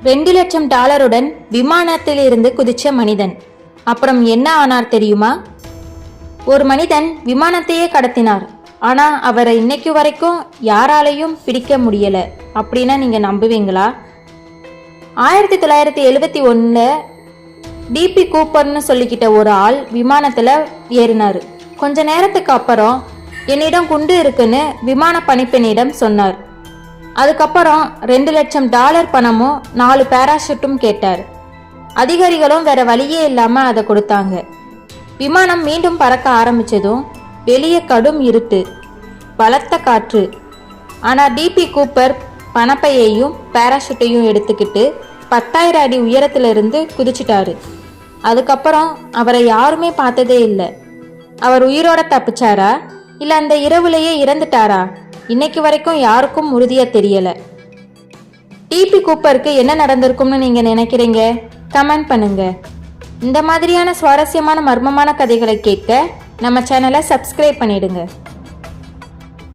$2,00,000 விமானத்திலிருந்து குதிச்ச மனிதன் அப்புறம் என்ன ஆனார் தெரியுமா? ஒரு மனிதன் விமானத்தையே கடத்தினார். ஆனா அவரை இன்னைக்கு வரைக்கும் யாராலையும் பிடிக்க முடியல. அப்படின்னா நீங்க நம்புவீங்களா? 1971 டிபி கூப்பர்னு சொல்லிக்கிட்ட ஒரு ஆள் விமானத்துல ஏறினாரு. கொஞ்ச நேரத்துக்கு அப்புறம் என்னிடம் குண்டு இருக்குன்னு விமான பணிப்பெண்ணிடம் சொன்னார். அதுக்கப்புறம் $2,00,000 பணமும் 4 பேராஷூட்டும் கேட்டார். அதிகாரிகளும் வேற வழியே இல்லாம அதை கொடுத்தாங்க. விமானம் மீண்டும் பறக்க ஆரம்பிச்சதும் வெளியே கடும் இருட்டு, பலத்த காற்று. ஆனா டிபி கூப்பர் பணப்பையையும் பேராஷூட்டையும் எடுத்துக்கிட்டு 10,000 அடி உயரத்திலிருந்து குதிச்சிட்டாரு. அதுக்கப்புறம் அவரை யாருமே பார்த்ததே இல்லை. அவர் உயிரோட தப்பிச்சாரா இல்ல அந்த இரவுலேயே இறந்துட்டாரா? இன்னைக்கு வரைக்கும் யாருக்கும் உறுதியா தெரியல. டிபி கூப்பருக்கு என்ன நடந்திருக்கும்னு நீங்க நினைக்கிறீங்க? கமெண்ட் பண்ணுங்க. இந்த மாதிரியான சுவாரஸ்யமான மர்மமான கதைகளை கேட்க நம்ம சேனலை சப்ஸ்கிரைப் பண்ணிடுங்க.